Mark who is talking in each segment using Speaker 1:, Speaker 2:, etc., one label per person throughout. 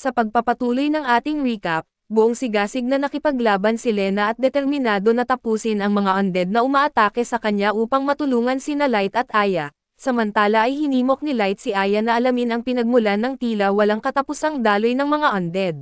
Speaker 1: Sa pagpapatuloy ng ating recap, buong sigasig na nakipaglaban si Lena at determinado na tapusin ang mga undead na umaatake sa kanya upang matulungan sina Light at Aya. Samantala ay hinimok ni Light si Aya na alamin ang pinagmulan ng tila walang katapusang daloy ng mga undead.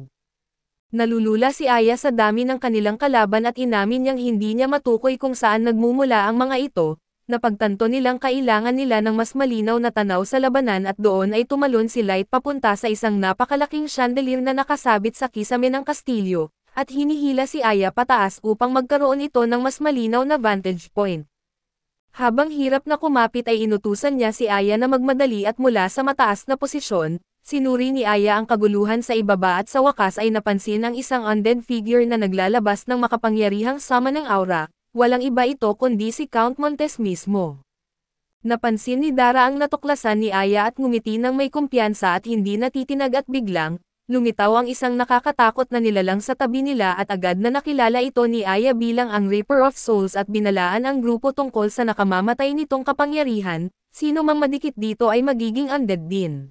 Speaker 1: Nalulula si Aya sa dami ng kanilang kalaban at inamin niyang hindi niya matukoy kung saan nagmumula ang mga ito. Napagtanto nilang kailangan nila ng mas malinaw na tanaw sa labanan at doon ay tumalon si Light papunta sa isang napakalaking chandelier na nakasabit sa kisame ng kastilyo, at hinihila si Aya pataas upang magkaroon ito ng mas malinaw na vantage point. Habang hirap na kumapit ay inutusan niya si Aya na magmadali at mula sa mataas na posisyon, sinuri ni Aya ang kaguluhan sa ibaba at sa wakas ay napansin ang isang undead figure na naglalabas ng makapangyarihang sama ng aura. Walang iba ito kundi si Count Montes mismo. Napansin ni Dara ang natuklasan ni Aya at ngumiti ng may kumpiyansa at hindi natitinag at biglang, lumitaw ang isang nakakatakot na nilalang sa tabi nila at agad na nakilala ito ni Aya bilang ang Reaper of Souls at binalaan ang grupo tungkol sa nakamamatay nitong kapangyarihan, sino mang madikit dito ay magiging undead din.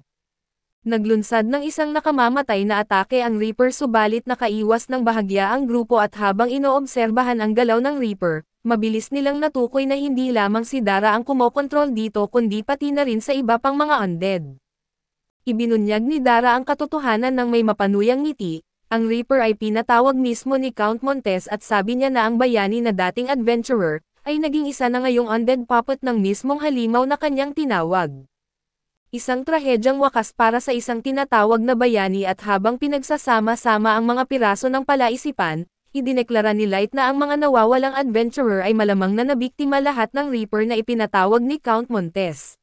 Speaker 1: Naglunsad ng isang nakamamatay na atake ang Reaper subalit nakaiwas ng bahagya ang grupo at habang inoobserbahan ang galaw ng Reaper, mabilis nilang natukoy na hindi lamang si Dara ang kumokontrol dito kundi pati na rin sa iba pang mga undead. Ibinunyag ni Dara ang katotohanan ng may mapanuyang ngiti, ang Reaper ay pinatawag mismo ni Count Montes at sabi niya na ang bayani na dating adventurer, ay naging isa na ngayong undead puppet ng mismong halimaw na kanyang tinawag. Isang trahedyang wakas para sa isang tinatawag na bayani at habang pinagsasama-sama ang mga piraso ng palaisipan, idineklara ni Light na ang mga nawawalang adventurer ay malamang na nabiktima lahat ng Reaper na ipinatawag ni Count Montes.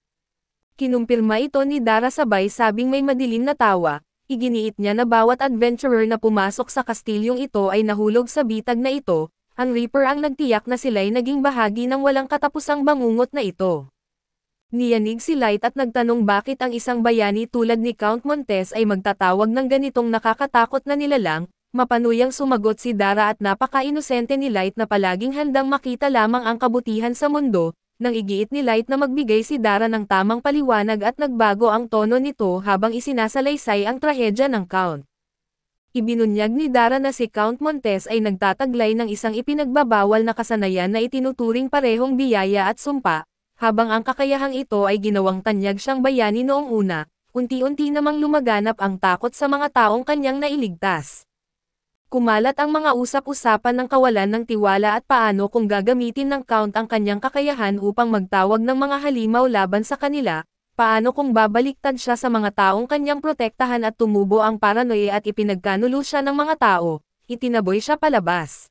Speaker 1: Kinumpirma ito ni Dara sabay sabing may madilim na tawa, iginiit niya na bawat adventurer na pumasok sa kastilyong ito ay nahulog sa bitag na ito, ang Reaper ang nagtiyak na sila'y naging bahagi ng walang katapusang bangungot na ito. Niyanig si Light at nagtanong bakit ang isang bayani tulad ni Count Montes ay magtatawag ng ganitong nakakatakot na nilalang, mapanuyang sumagot si Dara at napaka-inosente ni Light na palaging handang makita lamang ang kabutihan sa mundo, nang igiit ni Light na magbigay si Dara ng tamang paliwanag at nagbago ang tono nito habang isinasalaysay ang trahedya ng Count. Ibinunyag ni Dara na si Count Montes ay nagtataglay ng isang ipinagbabawal na kasanayan na itinuturing parehong biyaya at sumpa. Habang ang kakayahang ito ay ginawang tanyag siyang bayani noong una, unti-unti namang lumaganap ang takot sa mga taong kanyang nailigtas. Kumalat ang mga usap-usapan ng kawalan ng tiwala at paano kung gagamitin ng Count ang kanyang kakayahan upang magtawag ng mga halimaw laban sa kanila, paano kung babaliktad siya sa mga taong kanyang protektahan at tumubo ang paranoia at ipinagkanulo siya ng mga tao, itinaboy siya palabas.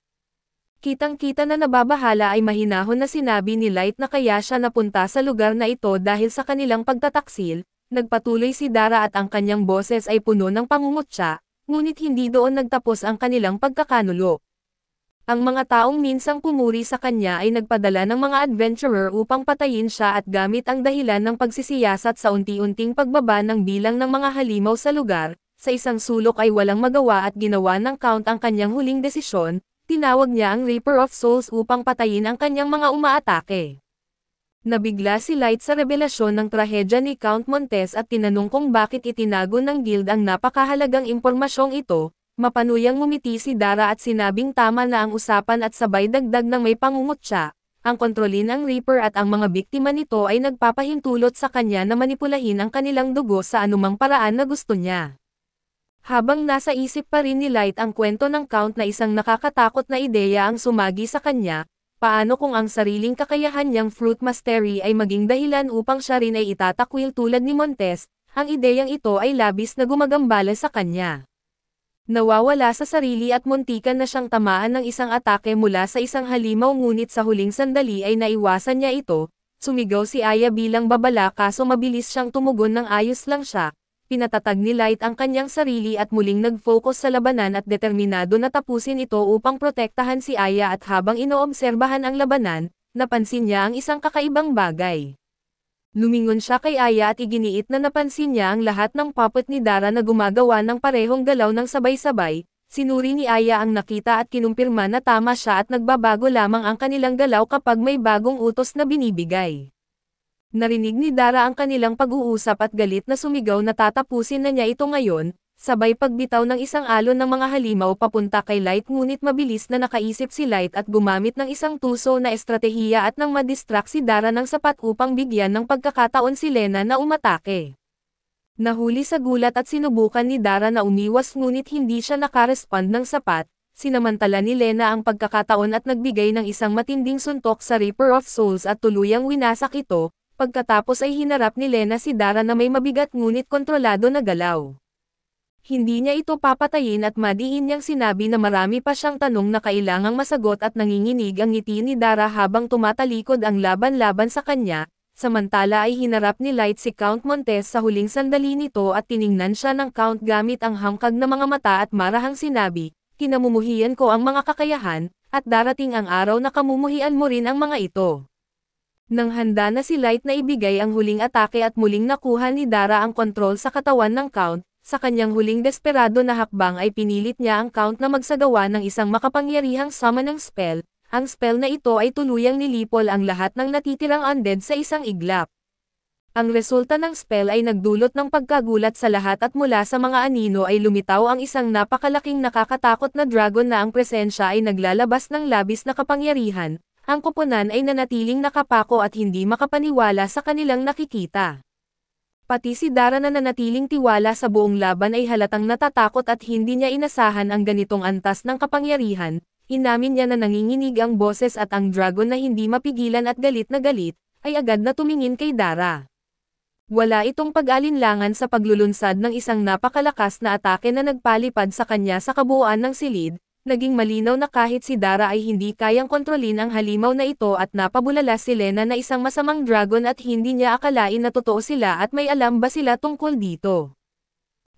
Speaker 1: Kitang-kita na nababahala ay mahinahon na sinabi ni Light na kaya siya napunta sa lugar na ito dahil sa kanilang pagtataksil, nagpatuloy si Dara at ang kanyang boses ay puno ng pangungutya, ngunit hindi doon nagtapos ang kanilang pagkakanulo. Ang mga taong minsang pumuri sa kanya ay nagpadala ng mga adventurer upang patayin siya at gamit ang dahilan ng pagsisiyasat sa unti-unting pagbaba ng bilang ng mga halimaw sa lugar, sa isang sulok ay walang magawa at ginawa ng Count ang kanyang huling desisyon. Tinawag niya ang Reaper of Souls upang patayin ang kanyang mga umaatake. Nabigla si Light sa revelasyon ng trahedya ni Count Montes at tinanong kung bakit itinago ng guild ang napakahalagang impormasyong ito, mapanuyang ngumiti si Dara at sinabing tama na ang usapan at sabay dagdag ng may pangungutya, ang kontrolin ang Reaper at ang mga biktima nito ay nagpapahintulot sa kanya na manipulahin ang kanilang dugo sa anumang paraan na gusto niya. Habang nasa isip pa rin ni Light ang kwento ng Count na isang nakakatakot na ideya ang sumagi sa kanya, paano kung ang sariling kakayahan niyang Fruit Mastery ay maging dahilan upang siya rin ay itatakwil tulad ni Montes, ang ideyang ito ay labis na gumagambala sa kanya. Nawawala sa sarili at muntikan na siyang tamaan ng isang atake mula sa isang halimaw ngunit sa huling sandali ay naiwasan niya ito, sumigaw si Aya bilang babala kaso mabilis siyang tumugon ng ayos lang siya. Pinatatag ni Light ang kanyang sarili at muling nag-focus sa labanan at determinado na tapusin ito upang protektahan si Aya at habang inoobserbahan ang labanan, napansin niya ang isang kakaibang bagay. Lumingon siya kay Aya at iginiit na napansin niya ang lahat ng puppet ni Dara na gumagawa ng parehong galaw ng sabay-sabay, sinuri ni Aya ang nakita at kinumpirma na tama siya at nagbabago lamang ang kanilang galaw kapag may bagong utos na binibigay. Narinig ni Dara ang kanilang pag-uusap at galit na sumigaw na tatapusin na niya ito ngayon, sabay pagbitaw ng isang alon ng mga halimaw papunta kay Light ngunit mabilis na nakaisip si Light at gumamit ng isang tuso na estratehiya at nang madistract si Dara ng sapat upang bigyan ng pagkakataon si Lena na umatake. Nahuli sa gulat at sinubukan ni Dara na umiwas ngunit hindi siya nakarespond ng sapat, sinamantala ni Lena ang pagkakataon at nagbigay ng isang matinding suntok sa Reaper of Souls at tuluyang winasak ito, pagkatapos ay hinarap ni Lena si Dara na may mabigat ngunit kontrolado na galaw. Hindi niya ito papatayin at madiin niyang sinabi na marami pa siyang tanong na kailangang masagot at nanginginig ang ngiti ni Dara habang tumatalikod ang laban-laban sa kanya, samantala ay hinarap ni Light si Count Montes sa huling sandali nito at tiningnan siya ng Count gamit ang hangkag na mga mata at marahang sinabi, "Kinamumuhian ko ang mga kakayahan, at darating ang araw na kamumuhian mo rin ang mga ito." Nang handa na si Light na ibigay ang huling atake at muling nakuha ni Dara ang kontrol sa katawan ng Count, sa kanyang huling desperado na hakbang ay pinilit niya ang Count na magsagawa ng isang makapangyarihang summoning spell. Ang spell na ito ay tuluyang nilipol ang lahat ng natitirang undead sa isang iglap. Ang resulta ng spell ay nagdulot ng pagkagulat sa lahat at mula sa mga anino ay lumitaw ang isang napakalaking nakakatakot na dragon na ang presensya ay naglalabas ng labis na kapangyarihan. Ang koponan ay nanatiling nakapako at hindi makapaniwala sa kanilang nakikita. Pati si Dara na nanatiling tiwala sa buong laban ay halatang natatakot at hindi niya inasahan ang ganitong antas ng kapangyarihan. Inamin niya na nanginginig ang boses at ang dragon na hindi mapigilan at galit, ay agad na tumingin kay Dara. Wala itong pag-alinlangan sa paglulunsad ng isang napakalakas na atake na nagpalipad sa kanya sa kabuuan ng silid. Naging malinaw na kahit si Dara ay hindi kayang kontrolin ang halimaw na ito at napabulala si Lena na isang masamang dragon at hindi niya akalain na totoo sila at may alam ba sila tungkol dito.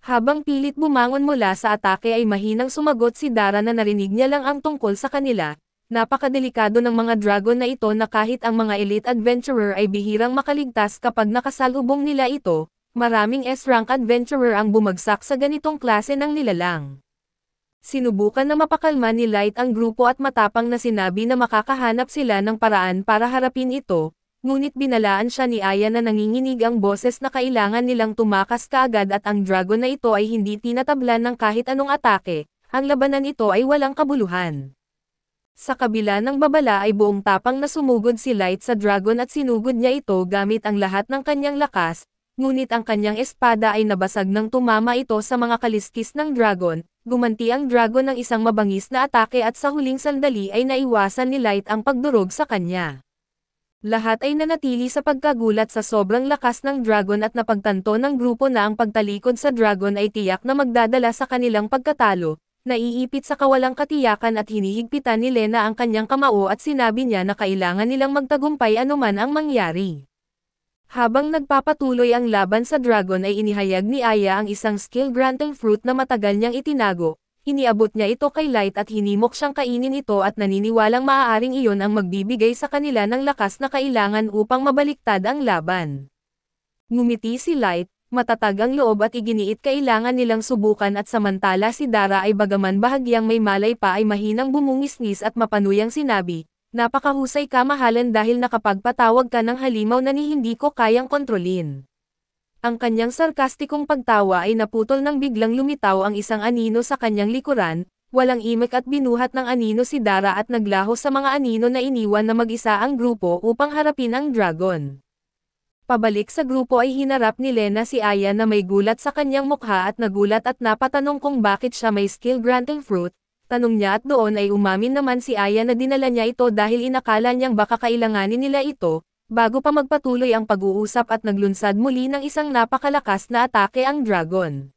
Speaker 1: Habang pilit bumangon mula sa atake ay mahinang sumagot si Dara na narinig niya lang ang tungkol sa kanila. Napakadelikado ng mga dragon na ito na kahit ang mga elite adventurer ay bihirang makaligtas kapag nakasalubong nila ito, maraming S-rank adventurer ang bumagsak sa ganitong klase ng nilalang. Sinubukan na mapakalma ni Light ang grupo at matapang na sinabi na makakahanap sila ng paraan para harapin ito, ngunit binalaan siya ni Aya na nanginginig ang boses na kailangan nilang tumakas kaagad at ang dragon na ito ay hindi tinatablan ng kahit anong atake, ang labanan ito ay walang kabuluhan. Sa kabila ng babala ay buong tapang na sumugod si Light sa dragon at sinugod niya ito gamit ang lahat ng kanyang lakas, ngunit ang kanyang espada ay nabasag nang tumama ito sa mga kaliskis ng dragon. Gumanti ang dragon ng isang mabangis na atake at sa huling sandali ay naiwasan ni Light ang pagdurog sa kanya. Lahat ay nanatili sa pagkagulat sa sobrang lakas ng dragon at napagtanto ng grupo na ang pagtalikod sa dragon ay tiyak na magdadala sa kanilang pagkatalo. Naiipit sa kawalang katiyakan at hinihigpitan ni Lena ang kanyang kamao at sinabi niya na kailangan nilang magtagumpay anuman ang mangyari. Habang nagpapatuloy ang laban sa dragon ay inihayag ni Aya ang isang skill-granting fruit na matagal niyang itinago. Iniabot niya ito kay Light at hinimok siyang kainin ito at naniniwalang maaaring iyon ang magbibigay sa kanila ng lakas na kailangan upang mabaliktad ang laban. Ngumiti si Light, matatag ang loob at iginiit kailangan nilang subukan at samantala si Dara ay bagaman bahagyang may malay pa ay mahinang bumungisngis at mapanuyang sinabi, "Napakahusay ka mahalan dahil nakapagpatawag ka ng halimaw na ni hindi ko kayang kontrolin." Ang kanyang sarkastikong pagtawa ay naputol nang biglang lumitaw ang isang anino sa kanyang likuran, walang imik at binuhat ng anino si Dara at naglaho sa mga anino na iniwan na mag-isa ang grupo upang harapin ang dragon. Pabalik sa grupo ay hinarap ni Lena si Aya na may gulat sa kanyang mukha at nagulat at napatanong kung bakit siya may skill-granting fruit. Tanong niya at doon ay umamin naman si Aya na dinala niya ito dahil inakala niyang baka kailanganin nila ito, bago pa magpatuloy ang pag-uusap at naglunsad muli ng isang napakalakas na atake ang dragon.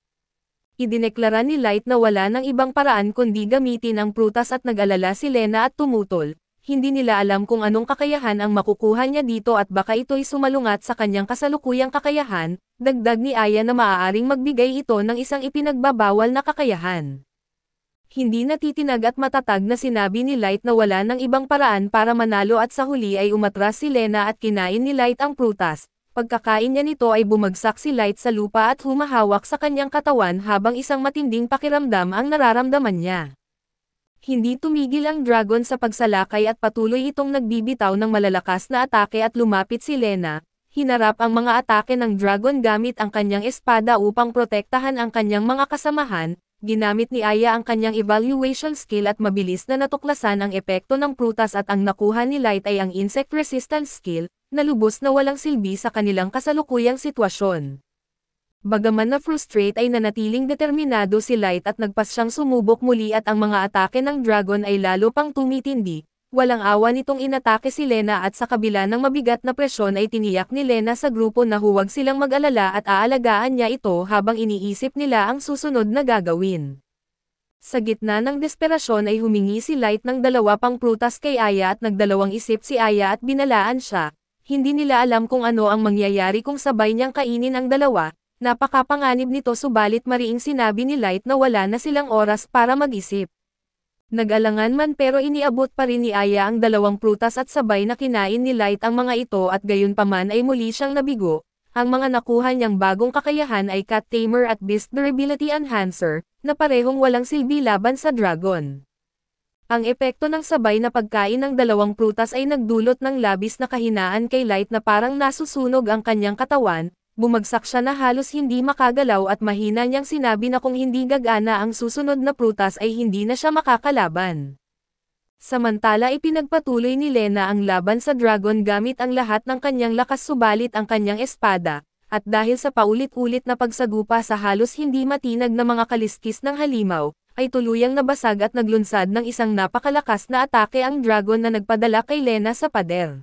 Speaker 1: Idineklara ni Light na wala ng ibang paraan kundi gamitin ang prutas at nag-alala si Lena at tumutol. Hindi nila alam kung anong kakayahan ang makukuha niya dito at baka ito'y sumalungat sa kanyang kasalukuyang kakayahan, dagdag ni Aya na maaaring magbigay ito ng isang ipinagbabawal na kakayahan. Hindi natitinag at matatag na sinabi ni Light na wala ng ibang paraan para manalo at sa huli ay umatras si Lena at kinain ni Light ang prutas. Pagkakain niya nito ay bumagsak si Light sa lupa at humahawak sa kanyang katawan habang isang matinding pakiramdam ang nararamdaman niya. Hindi tumigil ang dragon sa pagsalakay at patuloy itong nagbibitaw ng malalakas na atake at lumapit si Lena. hinarap ang mga atake ng dragon gamit ang kanyang espada upang protektahan ang kanyang mga kasamahan. Ginamit ni Aya ang kanyang evaluation skill at mabilis na natuklasan ang epekto ng prutas at ang nakuha ni Light ay ang insect resistance skill, na lubos na walang silbi sa kanilang kasalukuyang sitwasyon. Bagaman na frustrate ay nanatiling determinado si Light at nagpas siyang sumubok muli at ang mga atake ng dragon ay lalo pang tumitindi. Walang awa nitong inatake si Lena at sa kabila ng mabigat na presyon ay tiniyak ni Lena sa grupo na huwag silang mag-alala at aalagaan niya ito habang iniisip nila ang susunod na gagawin. Sa gitna ng desperasyon ay humingi si Light ng 2 pang prutas kay Aya at nagdalawang isip si Aya at binalaan siya. Hindi nila alam kung ano ang mangyayari kung sabay niyang kainin ang 2, napakapanganib nito subalit mariing sinabi ni Light na wala na silang oras para mag-isip. Nag-alangan man pero iniabot pa rin ni Aya ang 2 prutas at sabay na kinain ni Light ang mga ito at gayunpaman ay muli siyang nabigo. Ang mga nakuha niyang bagong kakayahan ay Cat Tamer at Beast Durability Enhancer, na parehong walang silbi laban sa dragon. Ang epekto ng sabay na pagkain ng 2 prutas ay nagdulot ng labis na kahinaan kay Light na parang nasusunog ang kanyang katawan. Bumagsak siya na halos hindi makagalaw at mahina niyang sinabi na kung hindi gagana ang susunod na prutas ay hindi na siya makakalaban. Samantala ipinagpatuloy ni Lena ang laban sa dragon gamit ang lahat ng kanyang lakas subalit ang kanyang espada, at dahil sa paulit-ulit na pagsagupa sa halos hindi matinag na mga kaliskis ng halimaw, ay tuluyang nabasag at naglunsad ng isang napakalakas na atake ang dragon na nagpadala kay Lena sa pader.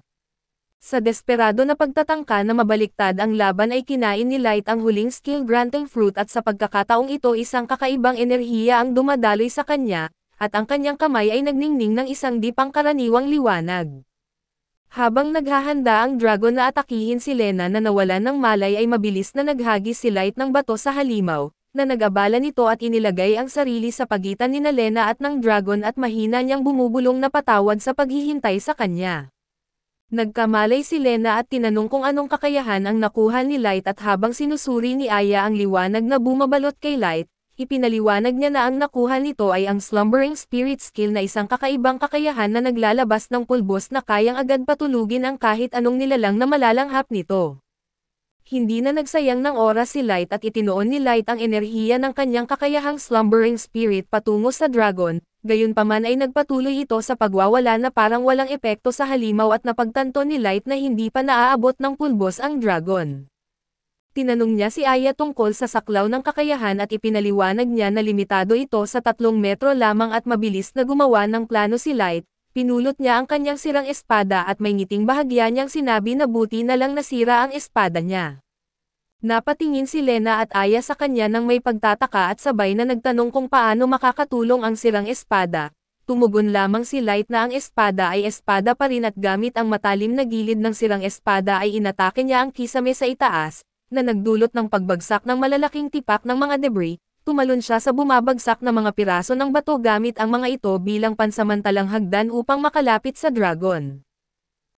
Speaker 1: Sa desperado na pagtatangka na mabaliktad ang laban ay kinain ni Light ang huling skill-granting fruit at sa pagkakataong ito isang kakaibang enerhiya ang dumadaloy sa kanya, at ang kanyang kamay ay nagningning ng isang di pangkaraniwang liwanag. Habang naghahanda ang dragon na atakihin si Lena na nawalan ng malay ay mabilis na naghagis si Light ng bato sa halimaw, na nag-abala nito at inilagay ang sarili sa pagitan ni Lena at ng dragon at mahina niyang bumubulong na patawad sa paghihintay sa kanya. Nagkamalay si Lena at tinanong kung anong kakayahan ang nakuha ni Light at habang sinusuri ni Aya ang liwanag na bumabalot kay Light, ipinaliwanag niya na ang nakuha nito ay ang Slumbering Spirit skill na isang kakaibang kakayahan na naglalabas ng pulbos na kayang agad patulugin ang kahit anong nilalang na malalanghap nito. Hindi na nagsayang ng oras si Light at itinuon ni Light ang enerhiya ng kanyang kakayahang Slumbering Spirit patungo sa dragon. Gayunpaman ay nagpatuloy ito sa pagwawala na parang walang epekto sa halimaw at napagtanto ni Light na hindi pa naaabot ng pulbos ang dragon. Tinanong niya si Aya tungkol sa saklaw ng kakayahan at ipinaliwanag niya na limitado ito sa 3 metro lamang at mabilis na gumawa ng plano si Light. Pinulot niya ang kanyang sirang espada at may ngiting bahagya niyang sinabi na buti na lang nasira ang espada niya. Napatingin si Lena at Aya sa kanya nang may pagtataka at sabay na nagtanong kung paano makakatulong ang sirang espada. Tumugon lamang si Light na ang espada ay espada pa rin at gamit ang matalim na gilid ng sirang espada ay inatake niya ang kisame sa itaas, na nagdulot ng pagbagsak ng malalaking tipak ng mga debris. Tumalon siya sa bumabagsak na mga piraso ng bato gamit ang mga ito bilang pansamantalang hagdan upang makalapit sa dragon.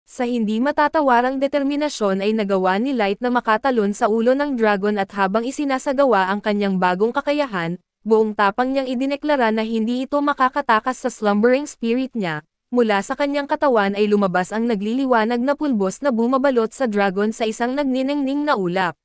Speaker 1: Sa hindi matatawarang determinasyon ay nagawa ni Light na makatalon sa ulo ng dragon at habang isinasagawa ang kanyang bagong kakayahan, buong tapang niyang idineklara na hindi ito makakatakas sa slumbering spirit niya. Mula sa kanyang katawan ay lumabas ang nagliliwanag na pulbos na bumabalot sa dragon sa isang nagniningning na ulap.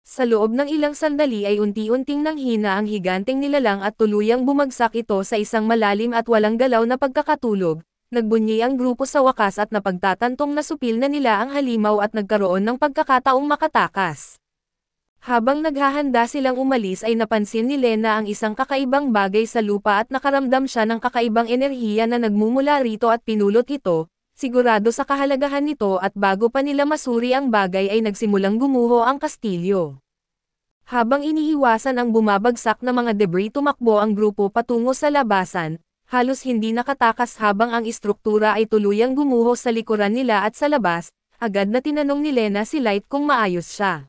Speaker 1: Sa loob ng ilang sandali ay unti-unting nanghina ang higanteng nilalang at tuluyang bumagsak ito sa isang malalim at walang galaw na pagkakatulog. Nagbunyi ang grupo sa wakas at napagtatantong nasupil na nila ang halimaw at nagkaroon ng pagkakataong makatakas. Habang naghahanda silang umalis ay napansin ni Lena ang isang kakaibang bagay sa lupa at nakaramdam siya ng kakaibang enerhiya na nagmumula rito at pinulot ito, sigurado sa kahalagahan nito at bago pa nila masuri ang bagay ay nagsimulang gumuho ang kastilyo. Habang iniiwasan ang bumabagsak na mga debris tumakbo ang grupo patungo sa labasan, halos hindi nakatakas habang ang istruktura ay tuluyang gumuho sa likuran nila at sa labas, agad na tinanong ni Lena si Light kung maayos siya.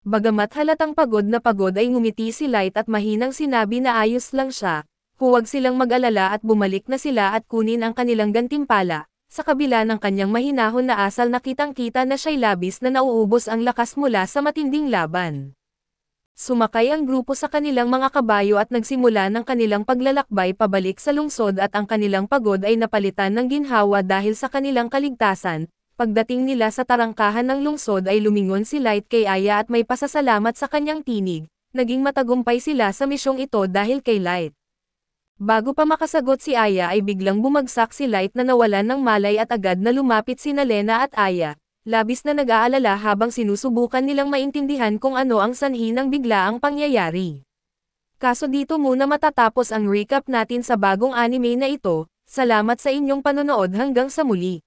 Speaker 1: Bagamat halatang pagod na pagod ay ngumiti si Light at mahinang sinabi na ayos lang siya, huwag silang mag-alala at bumalik na sila at kunin ang kanilang gantimpala. Sa kabila ng kanyang mahinahon na asal nakitang-kita na siya'y labis na nauubos ang lakas mula sa matinding laban. Sumakay ang grupo sa kanilang mga kabayo at nagsimula ng kanilang paglalakbay pabalik sa lungsod at ang kanilang pagod ay napalitan ng ginhawa dahil sa kanilang kaligtasan. Pagdating nila sa tarangkahan ng lungsod ay lumingon si Light kay Aya at may pasasalamat sa kanyang tinig. Naging matagumpay sila sa misyong ito dahil kay Light. Bago pa makasagot si Aya ay biglang bumagsak si Light na nawalan ng malay at agad na lumapit sina Lena at Aya. Labis na nag-aalala habang sinusubukan nilang maintindihan kung ano ang sanhi ng biglaang pangyayari. Kaso dito muna matatapos ang recap natin sa bagong anime na ito. Salamat sa inyong panonood hanggang sa muli.